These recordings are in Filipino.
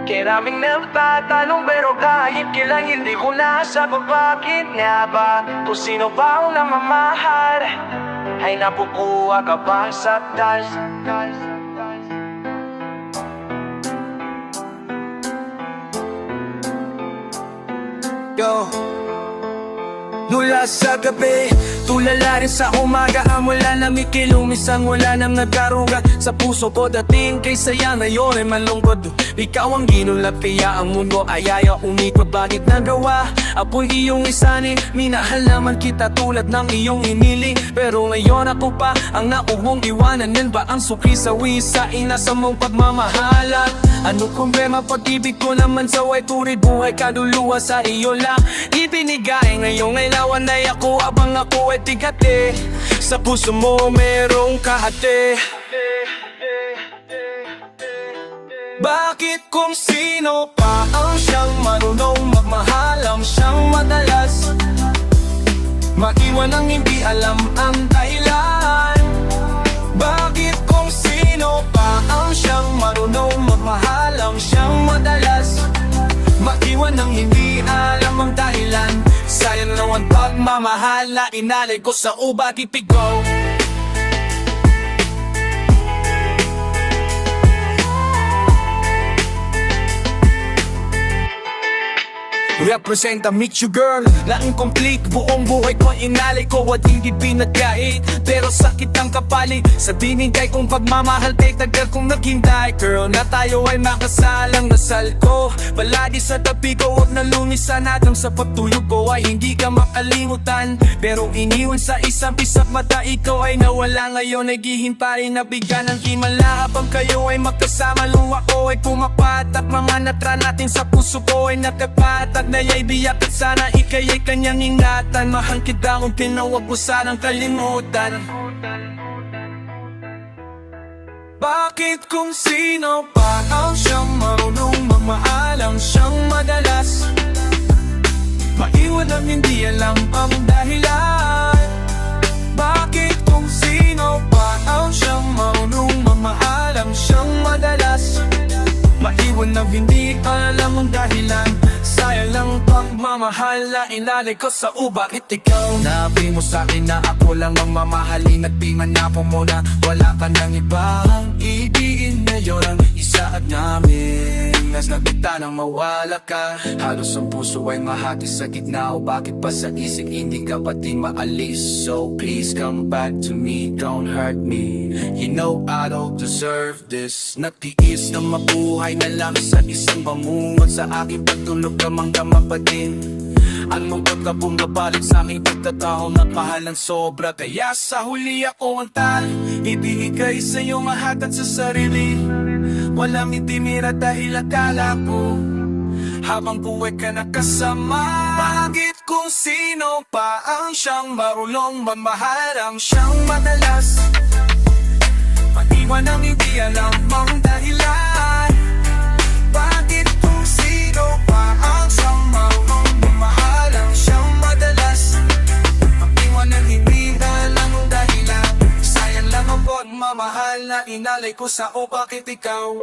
Maraming nagtatanong pero kahit kailan hindi ko nasagot. Bakit nga ba? Kung sino ba ang namamahal ay napukuha ka ba sa taas? Yo, mula sa gabi, tulala rin sa umaga. Mula na mikilumisang wala nang nagkaruga sa puso ko. Dating kay saya ngayon ay malungkot. Ikaw ang ginulat kaya ang mundo ay ayaw umikot. Bakit nagawa? Ako'y iyong isani. Minahal naman kita tulad ng iyong iniling. Pero ngayon ako pa ang nauhong iwanan. Yan ba ang suki sa wisa? Inasa mong pagmamahalan. Ano problema? Pag-ibig ko naman sa way turid. Buhay kaduluwa sa iyo lang ibinigay. Ngayong ilawan ay ako abang ako ay tigate. Sa puso mo merong kahate. Bakit kung sino pa ang siyang marunong magmahal, ang siyang madalas maiwan ang hindi alam ang dahilan? Bakit kung sino pa ang siyang marunong magmahal, ang siyang madalas maiwan ang hindi alam ang dahilan? Sayang naman pagmamahal na inalay ko sa ubat ipigaw. Represent a meet you girl na incomplete. Buong buhay ko inalay ko at hindi pinagkait. Pero sakit ang kapalit sa binigay kong pagmamahal. Kay tagal kong naghintay girl na tayo ay makasalang nasal ko. Palagi sa tabi ko at nalumisan hanggang sa pagtulog ko ay hindi ka makalimutan. Pero iniwan sa isang pisat mata ikaw ay nawala. Ngayon ay gihintayin na bigyan ng himala. Habang kayo ay magkasama luwa ko ay pumapatak. Mga natra natin sa puso ko ay nakapatak. Na ya'y biyak at sana ikay ay kanyang ingatan. Mahal kita kung tinawag ko sanang kalimutan. Bakit kung sino pa ang siyang marunong magmahal, ang siyang madalas maiwan ang hindi alam ang dahilan? Bakit kung sino pa ang siyang marunong magmahal, ang siyang madalas maiwan ang hindi alam ang dahilan? Sayang lang pagmamahal na inalay ko sa bakit ikaw nabi mo sa'kin na ako lang ang mamahalin at di man na po muna. Wala ka ng ibang ibigin na yun ang isaad namin. Nas nabita nang mawala ka. Halos ang puso ay mahati sa gitna. O bakit pa sa isip hindi ka pati maalis? So please come back to me, don't hurt me. You know I don't deserve this. Nagtiis na mabuhay na lang sa isang pamungot. Sa aking pagtulog kamang-kama pa din. Ang lungkot ka bumabalik sa aking pagtatao. Nagmahal ng sobra kaya sa huli ako ang tal. Ibigay sa iyong lahat at sa sarili. Walang itimira dahil akala ko habang buhay ka nakasama. Bakit kung sino pa ang siyang marunong magmahal, ang siyang madalas maiwan ang hindi alam ang dahilan? Bakit kung sino pa ang siyang marunong magmahal, ang siyang madalas maiwan ang hindi alam ang dahilan? Sayang lang ang pagmamahal na inalay ko sa bakit ikaw.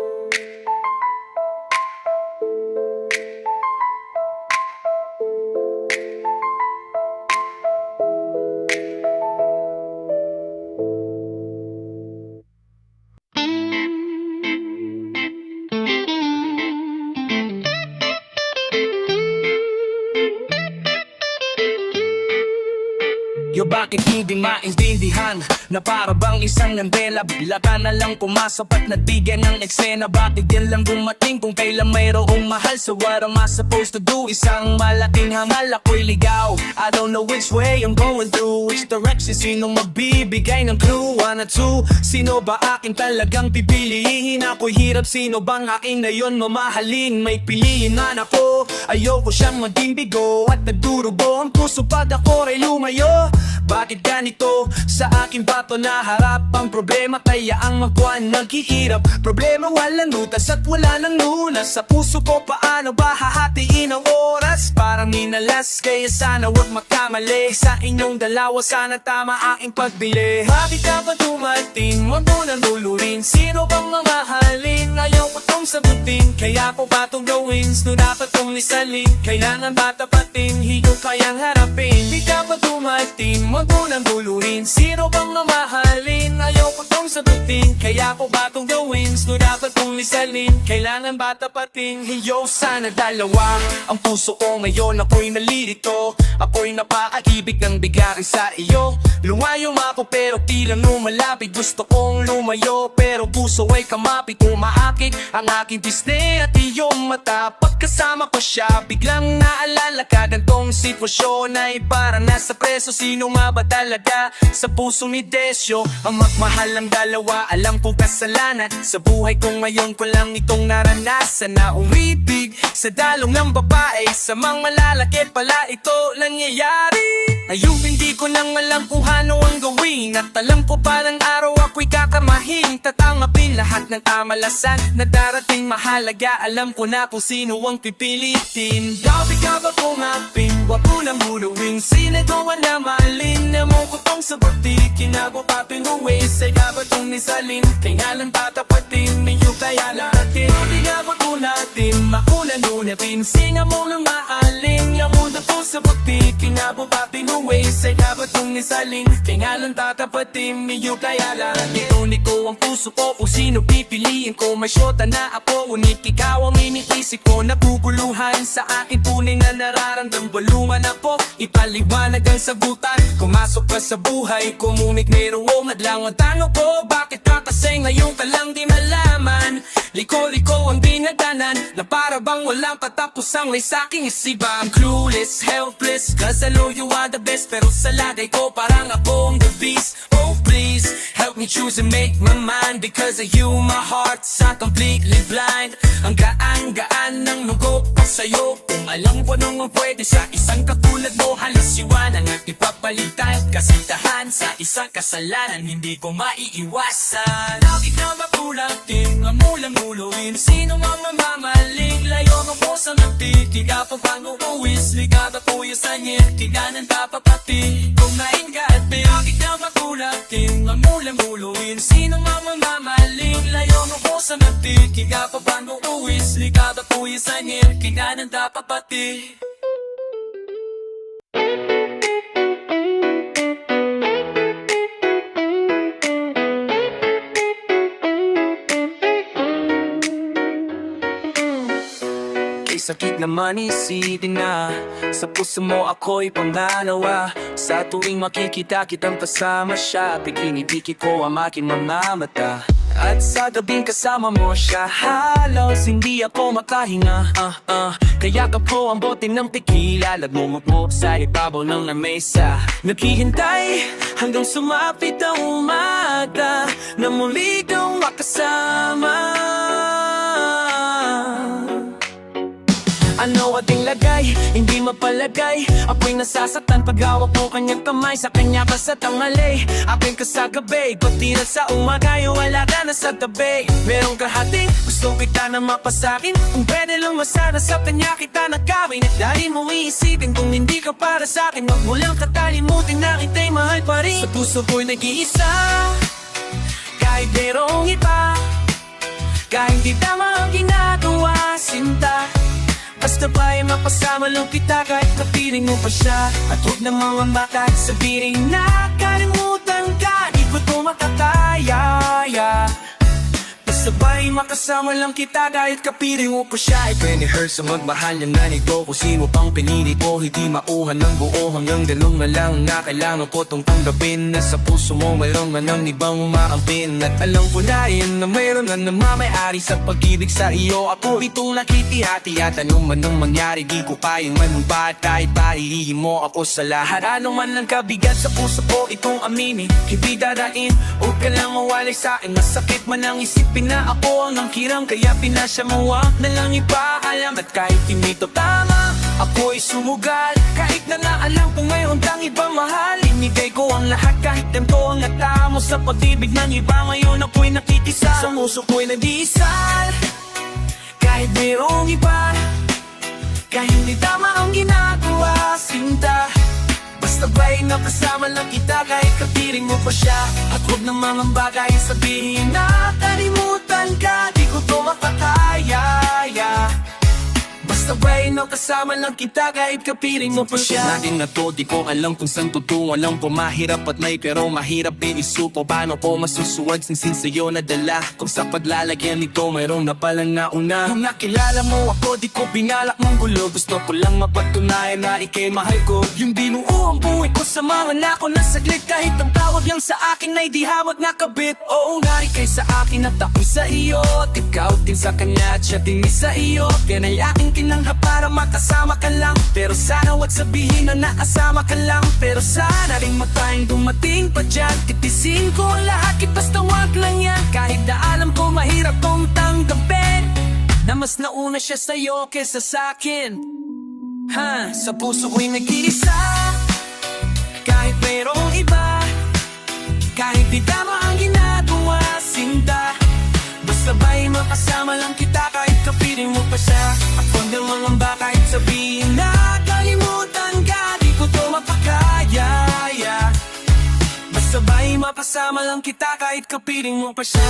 Yo, bakit hindi maintindihan na para bang isang nandela? Bigla ka na lang pumasok at nagbigay ng eksena. Bakit yan lang dumating kung kailan mayroong mahal? So what am I supposed to do? Isang malaking hangal, ako'y ligaw. I don't know which way I'm going through, which direction. Sino magbibigay ng clue? 1 or 2, sino ba akin talagang pipiliin? Ako'y hirap, sino bang akin na yun mamahalin? May piliin man ako, ayoko siyang maging bigo at nagdurugo ang puso pag ako ay lumayo. Bakit ganito? Sa aking bato na harap ang problema, kaya ang magbuwan naghihirap. Problema walang lutas at wala nang lunas. Sa puso ko paano ba hahatiin ang oras? Parang minalas, kaya sana wag makamali. Sa inyong dalawa sana tama aking pagbili. Bakit ka ba dumating? Wag mo nang lulurin. Sino bang mamahalin? Ayaw ko tong sagutin. Kaya ko ba tong gawin? No dapat kong lisalin. Kailangan ba tapatin? Higong kayang harapin. Di ka ba dumating? Wag mo nang lulurin. Sino bang mamahalin? Ayaw ko tong sagutin. Kaya ko ba tong gawin? No dapat kong lisalin. Kailangan ba tapatin? Hiyo sana dalawa. Ang puso ko ngayon ako'y nalilito. Ako'y napakaibig ng bigay sa iyo. Lumayo ako pero tila lumalapit. Gusto kong lumayo pero puso ay kamapit. Umaakit ang aking pisngi at iyong mata. Pagkasama ko siya biglang naalala ka. Gantong sitwasyon ay para nasa preso. Sino nga ba talaga sa puso ni Desyo? Ang magmahal ng dalawa, alam kong kasalanan. Sa buhay ko ngayon ko lang itong naranasan. Na umibig sa dalong ng babae. Sa mga malalaki pala ito nangyayari. Ayun hindi ko nang alam kung ano ang gawin. At alam ko parang araw ako'y kakamahin. Tatangapin lahat ng kamalasan na darating mahalaga. Alam ko na kung sino ang pipilitin. Dapat ka ba kumapin? Wag mo nang huluin. Sinagawa na malin. Namon ko tong sabuti. Kinago pa pinuwi. Say dapat kong nisalin. Kailangan tatapatin. Medyo kaya natin. Dapat ka ba kunatin? Makunan lunapin. Singa mo nang maalin. Namon na tong sabuti. Kinago pa pinuwi. Say dapat kong nisalin. Kailangan tatapatin. Medyo kaya natin. Itunin ko ang puso ko kung sino pipiliin ko. May syota na ako. Ngunit ikaw ang iniisip ko. Naguguluhan sa aking tunay na nararamdam. Balungan ako, ipaliwanag ang sagutan. Kumasok ka sa buhay ko, ngunit mayroong hadlang. Ang tanong ko, bakit ka kasi ngayon ka lang di malaman? Liko-liko ang dinadanan na para bang walang katapusang lay sa aking isiba. I'm clueless, helpless, cause I know you are the best. Pero sa lagay ko parang akong the beast. Oh please, help me choose and make my mind. Because of you, my heart's not completely blind. Ang gaan-gaan ng nugo ko sa'yo. Kung alam ko nung pwede sa isang katulad mo, halos iwanan at ipapalitan. Kasintahan sa isang kasalanan, hindi ko maiiwasan. Bakit na makulating, amulang uluin. Sino nga mamamaling, layo mo po sa nagtitiga. Pagpang uuwis, ligada po yung sanyit. Tiganan papapati, kung nainggati. Bakit na makulating, amulang uluin. Sino nga mamamaling, layo mo po sa nagtitiga. Pagpang uuwis, ligada po yung sanyit. Tiganan papapati. Sakit naman isipin na sa puso mo ako'y pangalawa. Sa tuwing makikita kitang kasama siya, pikinipikit ko ang aking mga mata. At sa gabing kasama mo siya, halos hindi ako makahinga. Kaya ka po ang bote ng tequila, lagmumot mo sa ibabaw ng lamesa. Naghihintay hanggang sumapit ang umaga na muli kang makasama. Ano ating lagay, hindi mapalagay. Ako'y nasasaktan pag hawak mo kanyang kamay. Sa kanya ka sa tangali, ako'y ka sa gabi. Pati na sa umaga, wala ka na sa tabi. Merong kahating, gusto kita na mapasakin. Kung pwede lang masana sa kanya kita nakawin. At dahil mo iisipin kung hindi ka para sa'kin, wag mo lang katalimutin na kita'y mahal pa rin. Sa puso ko'y nag-iisa, kahit merong iba. Kahit di tama ang ginagawa, sinta. Basta ba'y mapasama lang kita kahit kapiling mo pa siya. At huwag na mga mata sabihin na kalimutan ka, di ko ito makakaya. Basta ba'y makasama lang kita kahit kapiling mo pa siya. Ay 20 hertz ang magmahal niya na nito. Kung sino pang pinili ko, hindi mauhan ng buo. Hanggang dalong na lang na kailangan ko tong tanggapin. Na sa puso mo mayroon man ng ibang umaampin. At alam ko na rin na mayroon na namamayari sa pag-ibig sa iyo. Ako itong nakitihati at anong man ang mangyari, di ko kayang manumbat. Kahit pa ihihin mo ako sa lahat. Anong man lang kabigat sa puso ko itong aminin. Hindi dadain, huwag ka lang mawalay sa akin. Masakit man ang isipin na ako ang nangkiram, kaya pinasya mo wag na lang ipaalam. At kahit hindi to tama, Ako'y sumugal, kahit na naalam ko ngayon ang iba mahal. Inigay ko ang lahat kahit tempo ang natamo sa pag-ibig ng iba. Ngayon ako'y nakikisal, sa puso ko'y nag-iisal. Kahit mayroong iba, kahit hindi tama ang ginagawa, sinta. Basta ba'y nakasama lang kita kahit kapiling mo pa siya. At huwag ng mga bagay sabihin na kalimutan ka, di ko to makakaya. Basta ba'y nakasama lang kita kahit kapiling mo pa siya. Natin na to, di ko alam kung saan totoo. Alam ko mahirap at may pero mahirap din isuko. Paano po masusuwag sinsin sa'yo nadala? Kung sa paglalagyan nito mayroong na palang nauna. Nung nakilala mo ako, di ko binalak ng gulo. Gusto ko lang mapatunayan na ikay mahal ko. Yung binuo ang buhay ko sa mga nako na saglit. Kahit ang tawag lang sa akin ay di hawag na kabit. Oo nga ikay sa akin at ako'y sa iyo. At ikaw din sa kanya at siya din sa iyo. Yan ay aking kinangha para makasama ka lang. Pero sana wag sabihin na nakasama ka lang. Pero sana rin matayang dumating pa dyan. Titisin ko ang lahat, basta wag lang yan. Kahit na alam ko mahirap kong tanggapin na mas nauna siya sa'yo kesa sa'kin. Sa puso ko'y nag-iisa, kahit mayroong iba, kahit di tama ang ginagawa, sinta. Basta ba'y makasama lang kita kahit kapiling mo pa siya. At kung dalawang ba kahit sabihin na kalimutan ka, di ko to mapakaya. Basta ba'y makasama lang kita kahit kapiling mo pa siya.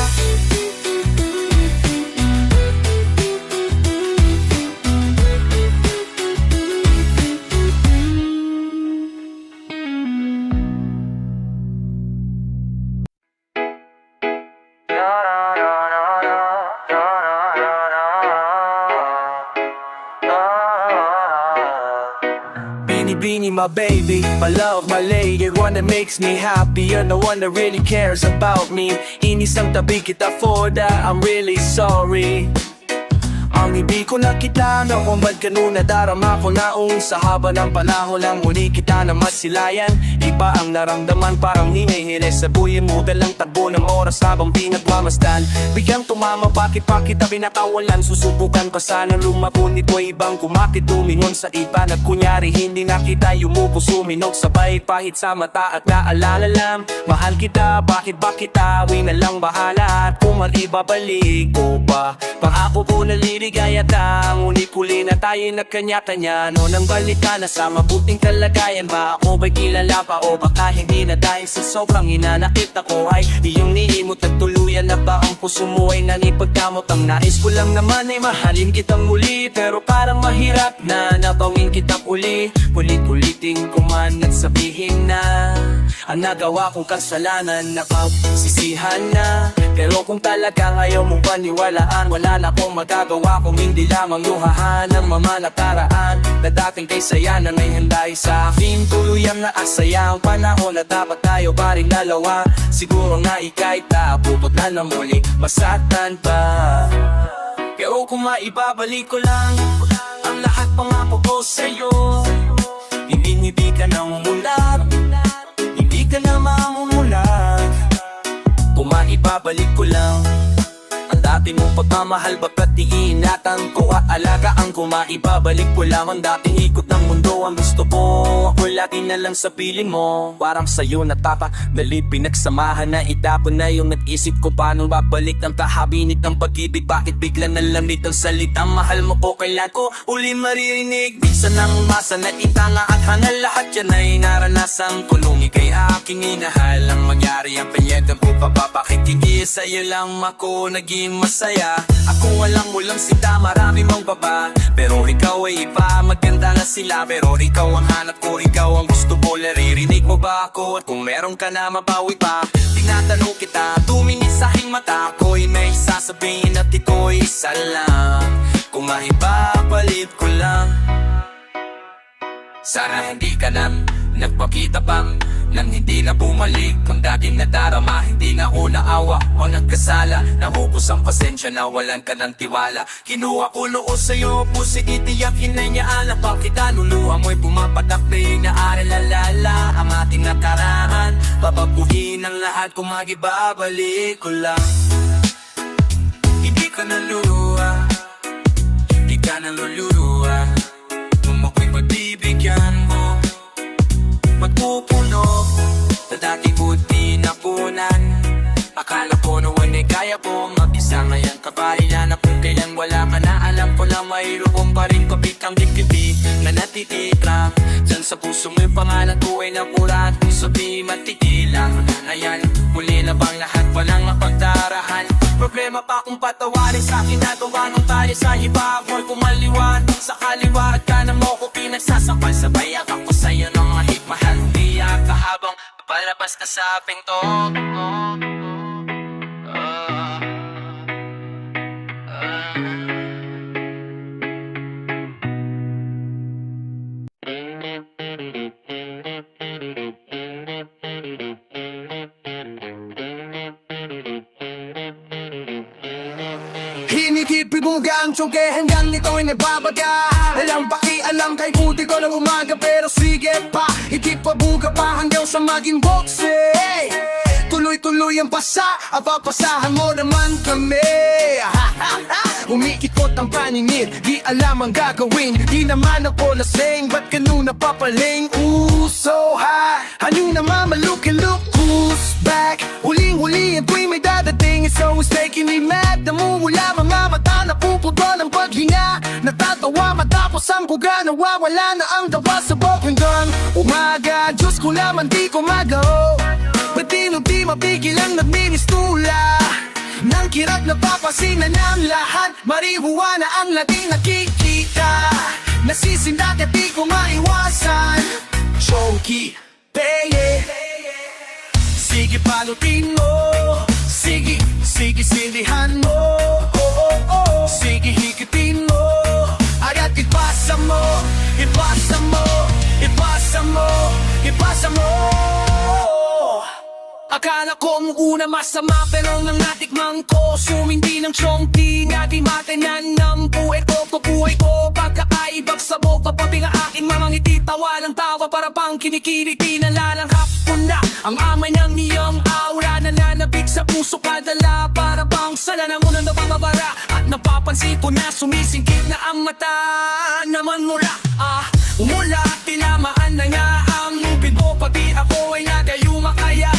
Bini, my baby, my love, my lady. You're one that makes me happy. You're the one that really cares about me. Inisang tabi kita for that, I'm really sorry. Ang ibig ko na kita, nakumbad ka nun, nadarama ko naong sa haba ng panahon lang muli kita na masilayan. Iba ang naramdaman, parang hinihili sa buhay mo. Dalang tagbo ng oras habang pinagmamasdan. Biglang tumama, bakit pa kita pinakawalan? Susubukan pa sana lumako nito ibang kumakit. Tumingon sa iba na kunyari hindi na kita yumuko. Suminog sabay pahit sa mata at naalala lang. Mahal kita, bakit ba kita? Awi na lang bahala at kung ibabalik ko pa. Pangako ko na liligaya ta. Ngunit huli na tayo nagkanya-kanya. No nang balik ka na sa mabuting kalagayan ba? Ako ba'y kilala pa o baka hindi na dahil sa sobrang hinanakit ako ay iyong nilimot at tuluyan na ba ang puso mo ay nanipagkamot? Ang nais ko lang naman ay mahalin kitang muli, pero parang mahirap na nabawin kitang uli. Ulit-ulitin ko man at sabihin na ang nagawa kong kasalanan napagsisihan na. Pero kung talagang ayaw mong paniwalaan, wala na akong magagawa kung hindi lamang luhahan ng mga nakaraan na dating kay saya na ngayon dahil sa akin tuluyang naasaya. Ang panahon na dapat tayo pa rin dalawa. Siguro nga ika'y tapupot na na muli masaktan pa. Pero kung maibabalik ko lang ang lahat pangako ko sa'yo, hindi ka na mumulat, hindi ka na mamumulat. Kung maibabalik ko lang ang dati mong pagmamahal, baka't iingatan ko at alagaan ko. Maibabalik ko lang ang dating ikot ng mundo. Ang gusto ko, ako lagi na lang sa piling mo. Parang sa'yo natapakdalit, pinagsamahan na itapon na yung nag-isip ko. Paano babalik ang kahabinit ng pag-ibig? Bakit bigla na lamit ang salitang mahal mo ko? Kailan ko uli maririnig? Bisa ng masa na itanga at hangal, lahat yan ay naranasan ko. Nung ika'y aking inahal, ang magyari ang panyedang ko papapakikigi. Sa'yo lang ako naging masaya. Ako walang mulang sita, marami mang baba, pero ikaw ay iba, maganda na sila. Pero ikaw ang hanap ko, ikaw ang gusto ko. Naririnig mo ba ako? At kung meron ka na mabawi pa, tinatanong kita, tumingin sa aking mata. Ako'y may sasabihin at ito'y isa lang. Kung maipapalit ko lang, sana hindi ka na nagpakita pang nang hindi na bumalik. Kung dating nadarama, hindi na ako naawa o nagkasala. Nahubos ang pasensya, nawalan ka ng tiwala. Kinuha ko loo sa'yo, pusi itiyakin na niya alam. Bakit anuluha mo'y pumapatak na yung naaral-alala. Ang ating nakaraan, papabuhin ang lahat kung magibabalik ko lang. Hindi ka naluluha, hindi ka naluluha. Kung ako'y Kapahinga na kung kailan wala ka na. Alam ko lang mayroon pa rin kapit ang dikiti na natititra dyan sa puso mo yung pangalan ko ay napura at kung sabihin matitilang ayan, muli na bang lahat walang mapagdarahan. Problema pa kung patawarin sa akin na tumanong tayo sa iba. Ako'y kumaliwan sa kaliwa at kanan mo ko pinagsasapal. Sabay ako sa'yo ng ahit mahal. Umiyak ka habang papalabas ka sa pinto. Hinihipig-uga ang tiyongke hanggang ito'y nababaga. Alam pakialam kay buti ko ng umaga. Pero sige pa, ikipag-uga pa hanggang sa maging boxe. Tuloy-tuloy ang pasa, apapasahan mo naman kami. Umikikot ang paninid, di alam ang gagawin. Di naman ako lasing, ba't ganun napapaling? Ooh, so high, ano naman maluk-look, who's back? Huling-huli ang tuwing may dadating, it's always making me mad. Namumula mga mata, napuputol ang paghinga. Natatawa matapos ang buga, nawawala na ang dawa sa buhok. Hanggang umaga, Diyos ko naman di ko magaw. Ba't di mapigil ang nagministula? Nang kirap na papasina ng lahat, marihuana ang laging nakikita. Nasisindak at di ko maiwasan. Chonky, peye. Sige palutin mo, sige sindihan mo. Sige hikitin mo, at ipasa mo, ipasa mo, ipasa mo, ipasa mo. Akala ko una masama pero nang natikman ko, sumindi ng chongpi nga di matinan ng buhay ko. Kabuhay ko pagkakaibag sa boka, pati nga aking mga ngiti. Tawa ng tawa para pang kinikiliti. Nalalanghap ko na ang amay ng iyong aura. Nalalabig sa puso kadala para bang sala ng unang napapabara. At napapansin ko na sumisingkit na ang mata naman mula umula at tinamaan na nga ang lupid mo. Pati ako ay nadayuma kaya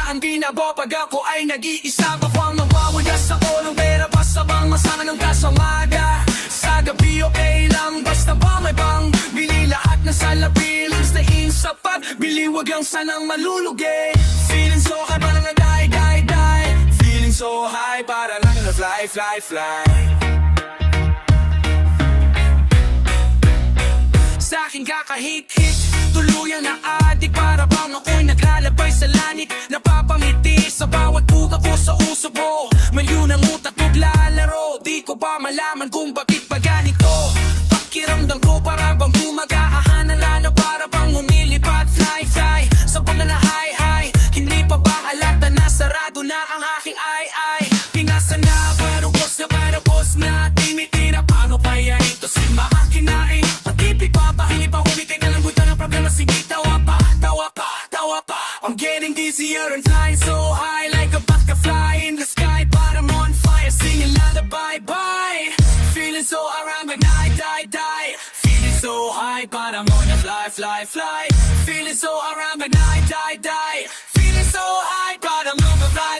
ang ginagawa pag ako ay nag-iisa. Bawang nawawala sa kolong pera pa sa bang masama ng kasamaga. Sa gabi okay lang basta ba may bang bili lahat na sa labilis na insapat. Biliwag ang sanang malulugi. Feeling so high parang die. Feeling so high para lang na fly. Sa aking kakahit-hit, tuluyan na adik. Para bang ako'y naglalabay sa lanik. Napapangiti sa bawat buka ko sa uso mo. Mayon ang utak maglalaro. Di ko pa malaman kung bakit pa ganito. Pakiramdam ko para bang gumagahan na lalo. Para bang umilipad fly. Sa pagla na high. Hindi pa ba halata na sarado na ang aking ay. Pinasa na pero boss na timitira. Paano kaya ito si makakinain? Patipig pa hindi pa humitig na lang buta ng problema. Sige tawa pa. I'm getting dizzier and flying so high like a butterfly in the sky. But I'm on fire singing lullaby bye. Feeling so around like die. Feeling so high but I'm gonna fly. Feeling so around like die. Feeling so high but I'm gonna fly.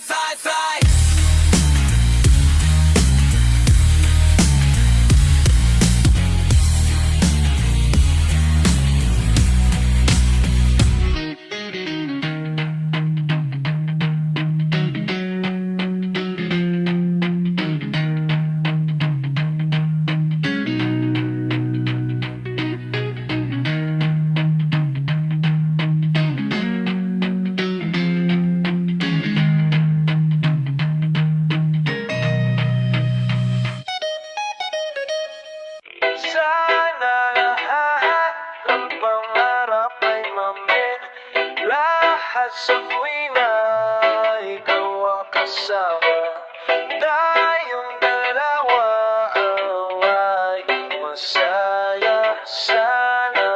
Sa tuwina, ikaw ang kasama. Tayong dalawa ay masaya sana.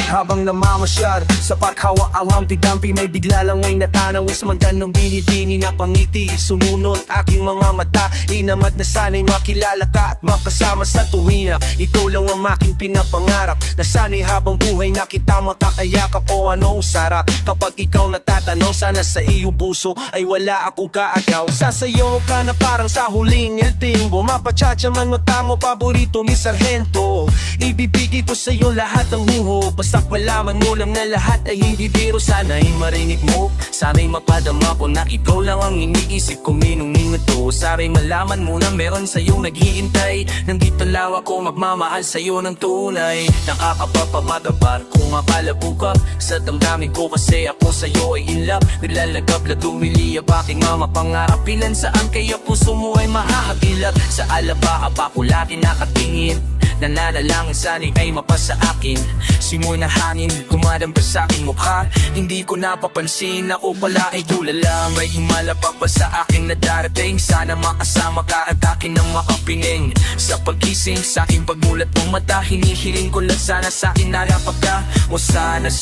Habang namamasyar Sa paghawa ang hampi-dampi may bigla lang ay natanaw Sa mandan ng binibini na pangiti Sumunod aking mga mata Inamat na sana'y makilala ka at makasama sa tuwina Ito lang ang aking pinapangarap Na sana'y habang buhay na kita makakayakap O ano sarap Kapag ikaw natatanong sana sa iyong puso Ay wala ako kaagaw Sasayaw ka na parang sa huling timbo Mapachacha man mata mo paborito mi sargento Ibibigay ko sa'yo lahat ng huho Basta malaman mo lang na lahat ay hindi biro Sana'y marinig mo, sana'y mapadama ko Na ikaw lang ang iniisip ko minuming ito Sana'y malaman mo na meron sa'yo naghihintay Nandito lang ako magmamahal sa'yo ng tunay Nakakapapamadabar kung mapalabo ka Sa damdamin ko kasi ako sa'yo ay in love Nilalagab na dumiliyab aking mga pangarap Ilan saan kaya puso mo ay mahahagilat Sa alaba abakulatin nakatingin Nananalangin sana'y ay mapasa akin Simoy na hangin, dumadamba sa aking mukha Hindi ko napapansin, ako pala ay tulala May himala pa ba sa akin na darating Sana makasama ka at akin ang makapiling Sa pagising, sa aking pagmulat ng mata Hinihiling ko lang sana sa akin narapag ka O sana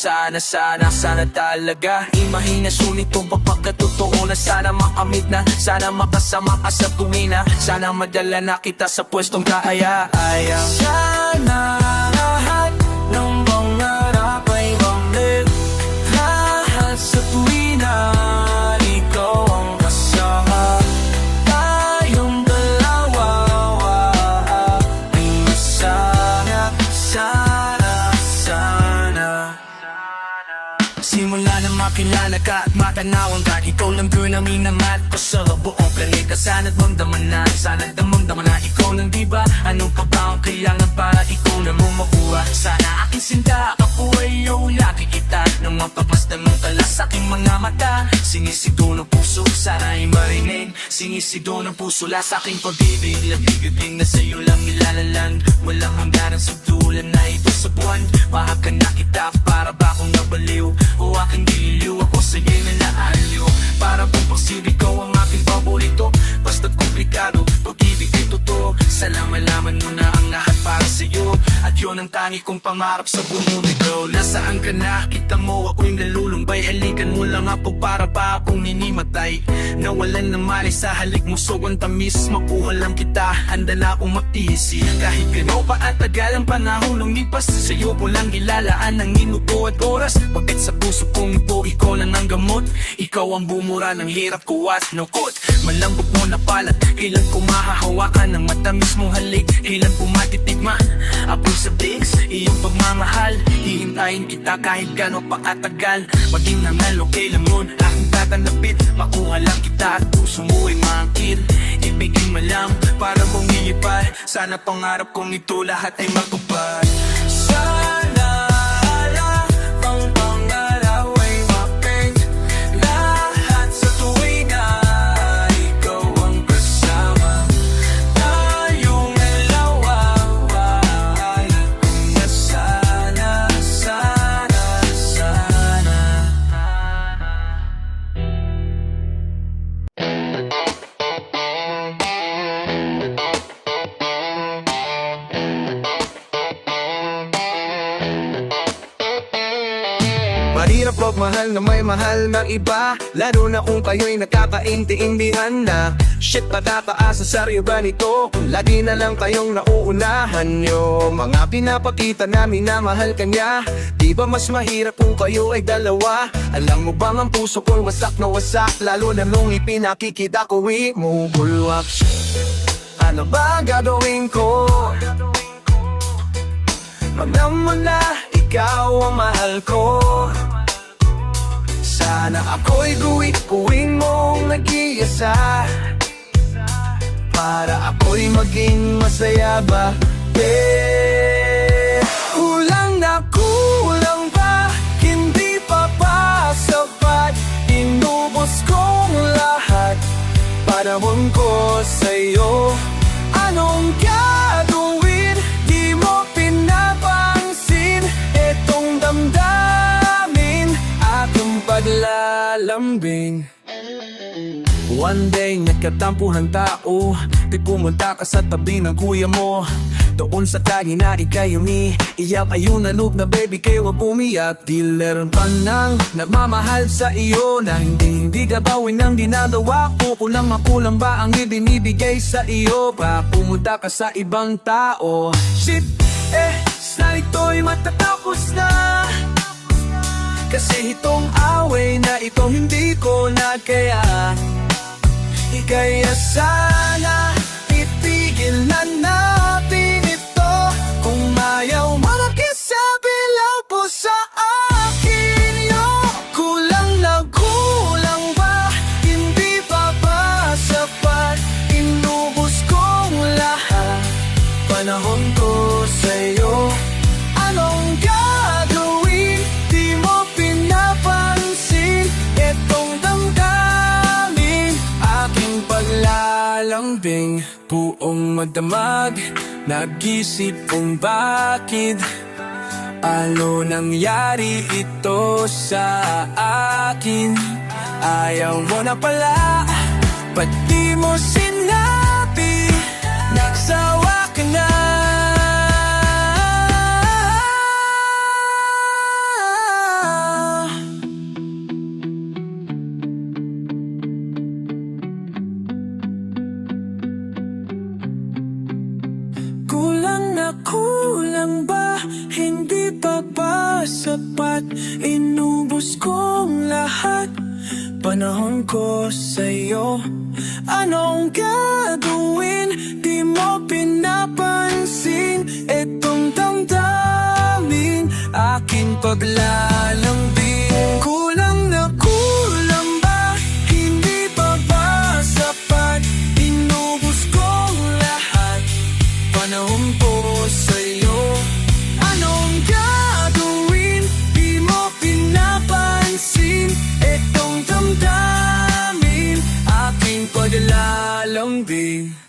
talaga Imahinasyon ito pagpagkatotoo na sana makamit na Sana makasama ka sa tuwina Sana madala na kita sa pwestong kaaya-aya Sana lahat ng pangarap ay banglit Lahat sa tuwina ikaw ang kasama Tayong dalawa sana Simula na makilala ka at matanawan ka Ikaw lang girl na minamat ko sa buong planeta Sana't mamdaman na, sana't damamdaman na Ikaw lang diba, anong pa ba ang kailangan para ikaw na mo makuha Sana aking sinta, ako ay iyong lagi kita Nang mapapasdan mong tala sa aking mga mata Sinisigaw ng puso, sana ay marinig Sinisigaw ng puso, la sa aking pag-ibig Labig-ibig na sa'yo lang ilalalan Walang hangganang sugdulan na ito sa buwan Mahaka na kita, para ba akong nabaliw O aking diliw, ako sa'yo'y nanaaliw Para bang pagsibig ko ang aking paborito Basta't komplikado, pag-ibig ay totoo Sana malaman mo na ang lahat para sa'yo At yun ang tangi kong pangarap sa buong mundo Nasaan ka na? Kita mo ako'y nalulumbay Halikan mo lang ako para pa akong ninimatay Nawalan ng mali sa halik mo sobrang tamis Makuha lang kita, handa na akong magtisi Kahit gano'n pa at tagal ang panahon lumipas Sa'yo po lang ilalaan ang minuto at oras Pagkat sa puso kong ito, ikaw lang ang gamot Ikaw ang bumura ng hirap ko at nukot Malambot mo na palat, kailan ko mahahawakan Ng matamis mong halik, kailan ko matitigma Apoy sa bigs, iyong pagmamahal Hihintayin kita kahit gano'n pa katagal Maging nanalo, kailan mo aking tatanapit Makuha lang kita at puso mo ay maangkin Ibigin mo lang para mong iipad Sana pangarap kong ito lahat ay matupad Sana lahat ng pangarap ay making Lahat sa tuwina ikaw ang kasama Tayong dalawa na sana Mahirap magmahal na may mahal ng iba Lalo na kung kayo'y nakakaintindihan na Shit, patataas sa saryo ba nito? Kung lagi na lang kayong nauunahan nyo Mga pinapakita namin na mahal ka niya Di ba mas mahirap kung kayo ay dalawa? Alam mo bang ang puso ko'y wasak na wasak Lalo na nung ipinakikita ko imubulwak Ano ba gagawin ko? Magdam mo na, ikaw ang mahal ko Sana ako'y guwit-guwin mong nag-iisa Para ako'y maging masaya ba? Kulang na kulang pa Hindi pa sapat Inubos kong lahat Panahon ko sa'yo Anong gagawin? Di mo pinapansin Etong damdamin Aking paglalambing One day, nagkatampuhan tao Di pumunta ka sa tabi ng kuya mo Doon sa tagi na ikay umiiyak Ayun na look na baby kayo wag umiyak Di meron pa nang nagmamahal sa iyo Na hindi ka bawin ang dinadawa ko Kulang ba ang ibinibigay sa iyo Pa pumunta ka sa ibang tao Shit, sana ito'y matatapos na Kasi itong away na ito hindi ko na kaya Kaya sana itigil na natin ito Kung ayaw makisabi lang po sa akin yo Kulang ba? Hindi pa ba sapat? Inubos kong lahat Panahon ko sa'yo Anong gagawin? Di mo pinapansin Itong damdamin Aking paglalambing Buong magdamag Nag-isip kung bakit Ano nangyari ito sa akin Ayaw mo na pala Ba't di mo sinabi Nagsawa ka na Kulang ba? Hindi pa ba sapat? Inubos kong lahat Panahon ko sa'yo Anong gagawin? Di mo pinapansin Itong damdamin Aking paglalambing Kulang ba? Hindi pa ba sapat? Inubos kong lahat Panahon ko sa'yo Anong gagawin? Di mo pinapansin Itong damdamin Aking paglalambing